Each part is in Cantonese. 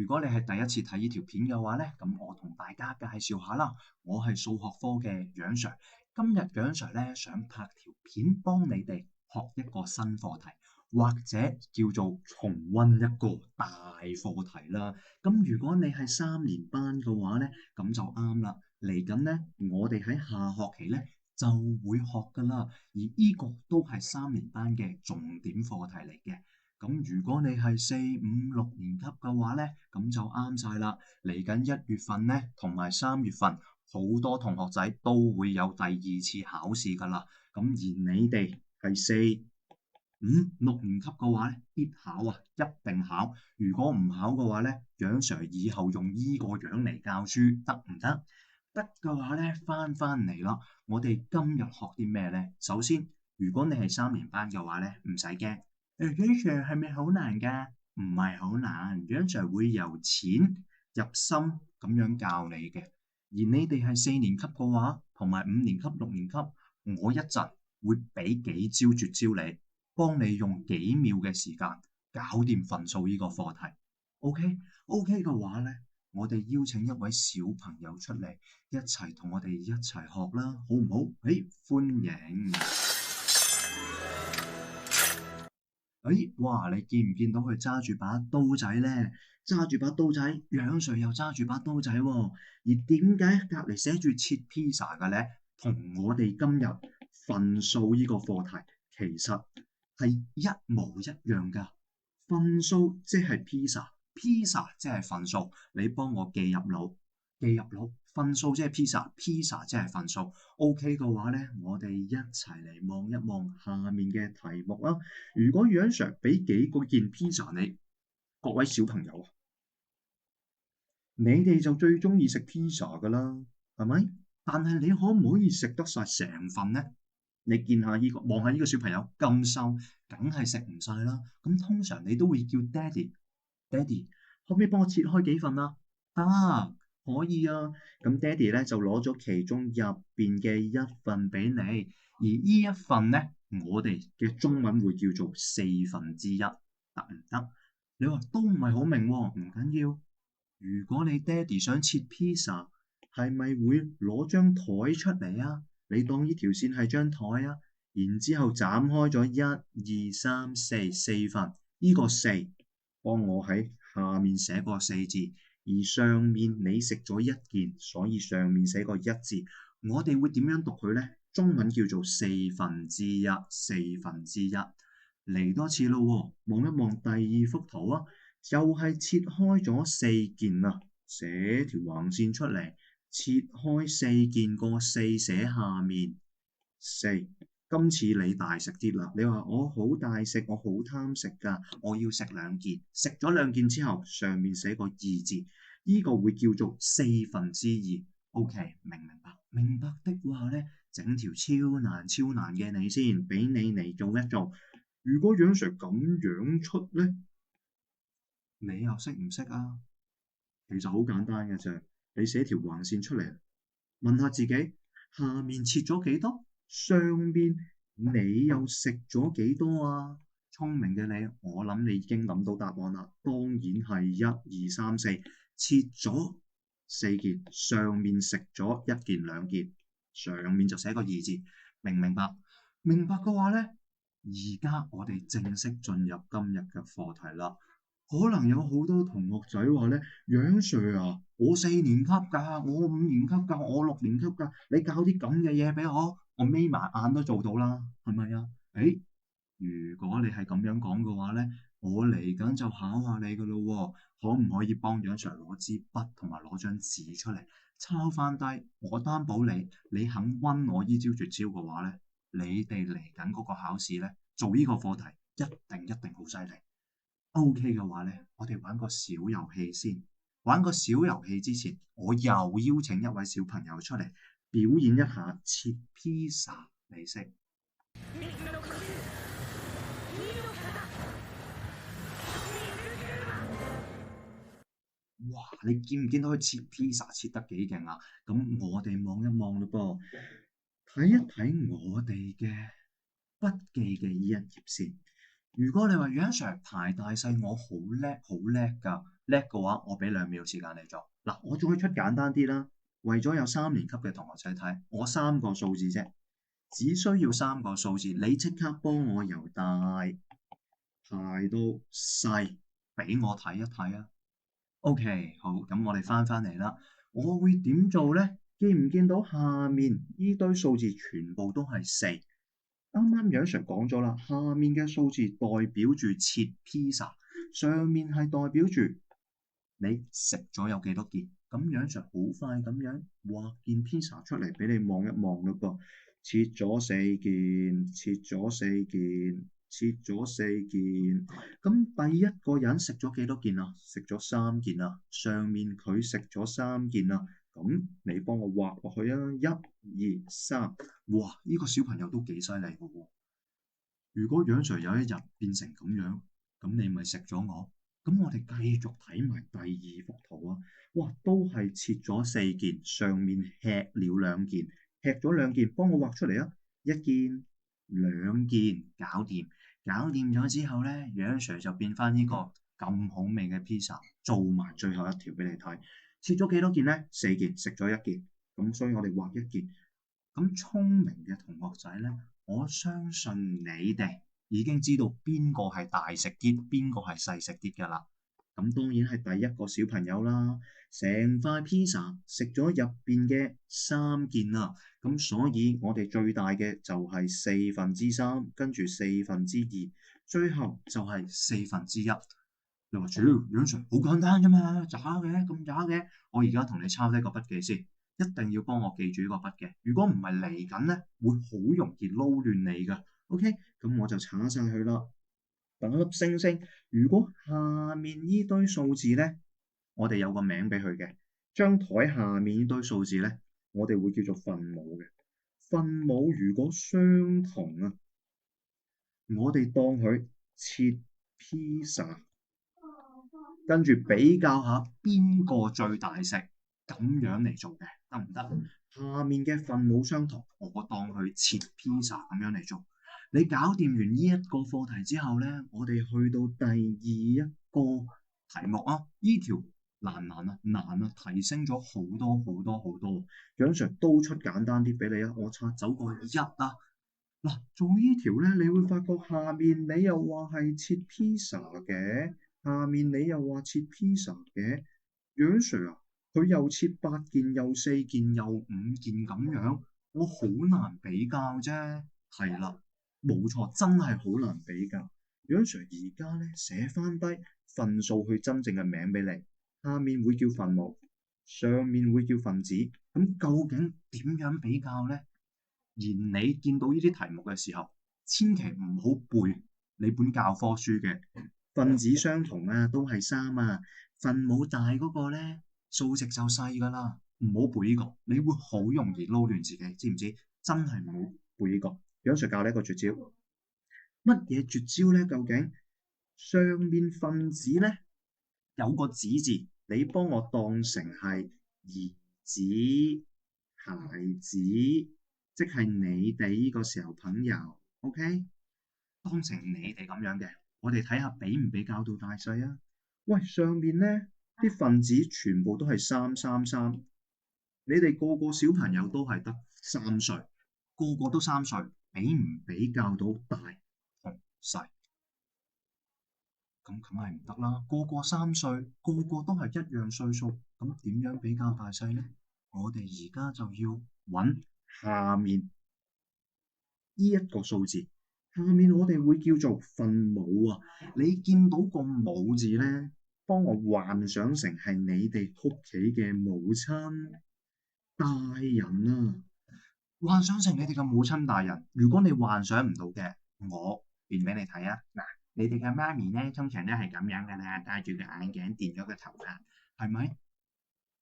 如果你係第一次睇呢條片嘅話咧，咁我同大家介紹下啦。我係數學科嘅楊 Sir，今日楊 Sir 咧想拍條片幫你哋學一個新課題，或者叫做重溫一個大課題啦。咁如果你係3年班嘅話咧，咁就啱啦。嚟緊咧，我哋喺下學期咧就會學噶啦，而呢個都係3年班嘅重點課題嚟嘅。咁如果你係4、5、6年級嘅話咧，咁就啱晒啦。嚟緊1月份咧，同埋3月份，好多同學仔都會有第2次考試噶啦。咁而你哋係4、5、6年級嘅話咧，必考啊，一定考。如果唔考嘅話咧，楊 Sir 以後用依個樣嚟教書得唔得？得嘅話咧，翻嚟啦。我哋今日學啲咩咧？首先，如果你係3年班嘅話咧，唔使驚。楊 Sir 係咪好難㗎？唔係好難，楊 Sir 會由淺入深咁樣教你嘅。而你哋係4年級嘅話，同埋5年級、6年級，我一陣會俾幾招絕招你，幫你用幾秒嘅時間搞掂分數呢個課題。OK 嘅話咧，我哋邀請一位小朋友出嚟，一齊同我哋一齊學啦，好唔好？歡迎！哇！你見唔見到佢揸住把刀仔咧？揸住把刀仔，楊 Sir 又揸住把刀仔喎。而點解隔離寫住切披薩嘅咧？同我哋今日分數呢個課題其實係一模一樣㗎。分數即係披薩，披薩即係分數。你幫我記入腦，記入腦。分數即係披薩，披薩即係分數。OK 嘅話咧，我哋一齊嚟望一望下面嘅題目啦。如果楊 Sir 俾幾個件披薩你，各位小朋友啊，你哋就最中意食披薩噶啦，係咪？但係你可唔可以食得晒成份呢？你見下呢個，望下呢個小朋友咁瘦，梗係食唔晒啦。咁通常你都會叫爹哋，可唔可以幫我切開幾份啊？得，可以啊。咁爹哋咧就攞咗其中入邊嘅一份俾你，而呢一份咧，我哋嘅中文會叫做1/4，得唔得？你話都唔係好明喎，唔緊要。如果你爹哋想切披薩，係咪會攞張台出嚟啊？你當呢條線係張台啊，然之後斬開咗1、2、3、4，四份，呢個4，幫我喺下面寫個4字，而上面你食咗1件，所以上面寫個1字。我哋會點樣讀佢呢？中文叫做1/4，1/4。嚟多次咯喎，望一望第2幅圖啊！就係切開咗4件啊，寫條橫線出嚟，切開4件，個4寫下面4。今次你大食啲啦，你話我好大食，我好貪食㗎，我要食2件，食咗2件之後，上面寫個2字，呢個會叫做2/4。OK，明白的話咧，整條超難嘅你先，俾你嚟做一做。如果楊 Sir 咁樣出咧？你又識唔識啊？其實好簡單嘅啫，你寫條橫線出嚟，問下自己下面切咗幾多，上面你又食咗幾多啊？聰明嘅你，我諗你已經諗到答案啦。當然係1、2、3、4，切咗4件，上面食咗1件、2件，上面就寫個2字，明唔明白？明白嘅話咧，而家我哋正式進入今日嘅課題啦。可能有好多同學仔話咧，楊 Sir 啊，我4年級㗎，我5年級㗎，我6年級㗎，你教啲咁嘅嘢俾我眯埋眼都做到啦，係咪啊？如果你係咁樣講嘅話咧，我嚟緊就考下你㗎咯喎，可唔可以幫楊 Sir 攞支筆同埋攞張紙出嚟抄翻低？我擔保你肯温我依招絕招嘅話咧，你哋嚟緊嗰個考試咧，做呢個課題一定好犀利。OK 嘅話咧，我哋玩個小遊戲先。玩個小遊戲之前，我又邀請一位小朋友出嚟表演一下切披薩，你識？哇！你見唔見到佢切披薩切得幾勁啊？咁我哋望一望咯噃，睇一睇我哋嘅筆記嘅呢一頁先。如果你話楊 Sir 排大細我好叻好叻㗎，叻嘅話我俾2秒時間你做。嗱，我再出簡單啲啦，為咗有3年級嘅同學仔睇，我3個數字啫，只需要3個數字，你即刻幫我由大排到細，俾我睇一睇啊！OK，好，咁我哋翻嚟啦。我會點做呢？見唔見到下面呢堆數字全部都係4？啱啱楊 Sir 講咗啦，下面嘅數字代表住切披薩，上面係代表住你食咗有幾多件。咁楊 Sir 好快咁樣畫件披薩出嚟俾你望一望咯噃，切咗4件，切咗4件。切咗4件，咁第一個人食咗幾多件啊？食咗3件啊，上面佢食咗3件啊，咁你幫我畫落去啊，1、2、3，哇！呢個小朋友都幾犀利嘅喎。如果楊 Sir 有一日變成咁樣，咁你咪食咗我。咁我哋繼續睇埋第2幅圖啊，哇，都係切咗4件，上面吃了2件，吃咗2件，幫我畫出嚟啊，1件、2件，搞掂。搞掂咗之後咧，楊 Sir 就變翻呢個咁好味嘅披薩，做埋最後一條俾你睇。切咗幾多件咧？4件，食咗1件，咁所以我哋畫1件。咁聰明嘅同學仔咧，我相信你哋已經知道邊個係大食啲，邊個係細食啲㗎啦。咁當然係第一個小朋友啦，成塊披薩食咗入邊嘅3件啦，咁所以我哋最大嘅就係3/4，跟住2/4，最後就係1/4。你話主要楊 Sir 好簡單啫嘛，渣嘅咁渣嘅，我而家同你抄低個筆記先，一定要幫我記住呢個筆記，如果唔係嚟緊咧，會好容易撈亂你㗎。OK，咁我就查晒佢啦。打粒星星。如果下面呢堆數字咧，我哋有個名俾佢嘅。張台下面呢堆數字咧，我哋會叫做分母嘅。分母如果相同啊，我哋當佢切披薩，跟住比較下邊個最大食，咁樣嚟做嘅，得唔得？下面嘅分母相同，我當佢切披薩咁樣嚟做。你搞掂完呢一個課題之後咧，我哋去到第2個題目啊！呢條難唔難啊？難啊！提升咗好多好多好多。楊 Sir 都出簡單啲俾你啊！我擦走個1啊！嗱，做呢條咧，你會發覺下面你又話係切披薩嘅，下面你又話切披薩嘅。楊 Sir 啊，佢又切8件，又4件，又5件咁樣，我好難比較啫。係啦。冇錯，真係好難比較。楊 Sir 而家咧寫翻低份數佢真正嘅名俾你，下面會叫分母，上面會叫分子。咁究竟點樣比較呢？而你見到呢啲題目嘅時候，千祈唔好背你本教科書嘅分子相同啊，都係3啊，分母大嗰個咧數值就細㗎啦。唔好背呢個，你會好容易撈亂自己，知唔知？真係唔好背呢個。楊 Sir 教你一個絕招，乜嘢絕招咧？究竟上面分子咧有個子字，你幫我當成係兒子、孩子，即係你哋呢個小朋友，OK？當成你哋咁樣嘅，我哋睇下比唔比較到大細啊？喂，上面咧啲分子全部都係3、3、3，你哋個個小朋友都係得3歲，個個都3歲。比唔比較到大同細？咁梗係唔得啦！個個3歲，個個都係一樣歲數，咁點樣比較大細呢？我哋而家就要揾下面呢一個數字，下面我哋會叫做分母啊！你見到個母字呢，幫我幻想成係你哋屋企嘅母親大人啊！幻想成你哋嘅母親大人，如果你幻想唔到嘅，我變俾你睇啊！嗱，你哋嘅媽咪咧，通常都係咁樣噶啦，戴住個眼鏡，電咗個頭髮，係咪？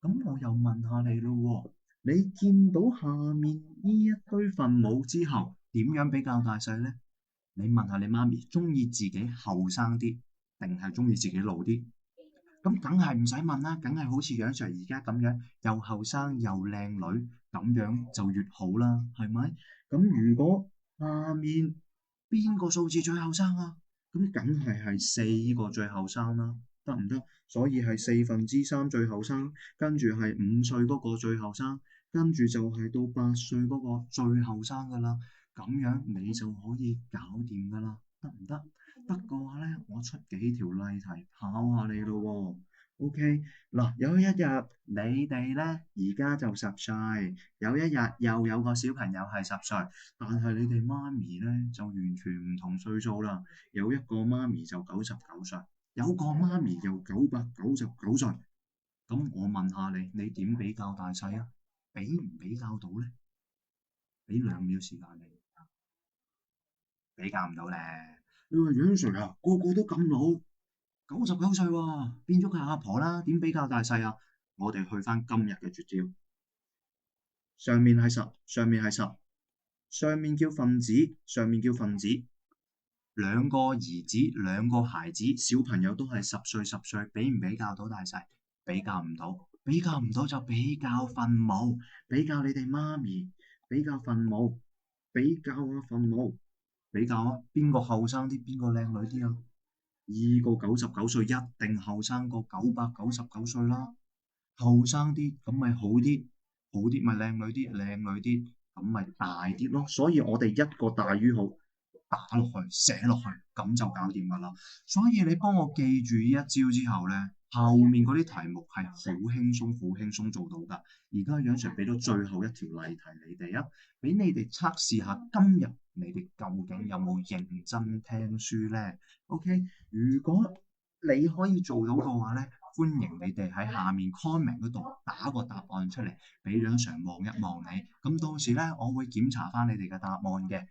咁我又問下你咯，你見到下面呢一堆分母之後，點樣比較大細咧？你問下你媽咪，中意自己後生啲，定係中意自己老啲？咁梗係唔使問啦，梗係好似楊 Sir 而家咁樣，又後生又靚女，咁樣就越好啦，係咪？咁如果下面邊個數字最後生啊？咁梗係四個最後生啦，得唔得？所以係3/4最後生，跟住係5歲嗰個最後生，跟住就係到8歲嗰個最後生噶啦。咁樣你就可以搞掂噶啦，得唔得？得嘅話咧，我出幾條例題考下你咯喎。OK，嗱，有一日你哋咧而家就10歲，有一日又有個小朋友係10歲，但係你哋媽咪咧就完全唔同歲數啦。有一個媽咪就99歲，有個媽咪又999歲。咁我問下你，你點比較大細啊？比唔比較到咧？俾2秒時間你，比較唔到咧。你話楊 Sir 啊，個個都咁老，99歲喎，變咗佢阿婆啦，點比較大細啊？我哋去翻今日嘅絕招，上面係十，上面係十，上面叫分子，上面叫分子。兩個兒子，兩個孩子，小朋友都係10歲10歲，比唔比較到大細？比較唔到，比較唔到就比較分母，比較你哋媽咪，比較分母，比較啊分母，比較啊，邊個後生啲，邊個靚女啲啊？呢個99歲一定後生過999歲啦，後生啲咁咪好啲，好啲咪靚女啲，靚女啲咁咪大啲咯。所以我哋一個大於號打落去，寫落去，咁就搞掂噶啦。所以你幫我記住呢一招之後咧，後面嗰啲題目係好輕鬆，好輕鬆做到噶。而家楊 Sir 俾到最後一條例題你哋啊，俾你哋測試下今日你哋究竟有冇認真聽書咧？OK，如果你可以做到嘅話咧，歡迎你哋喺下面 comment 嗰度打個答案出嚟，俾楊 Sir 望一望你。咁到時咧，我會檢查翻你哋嘅答案嘅。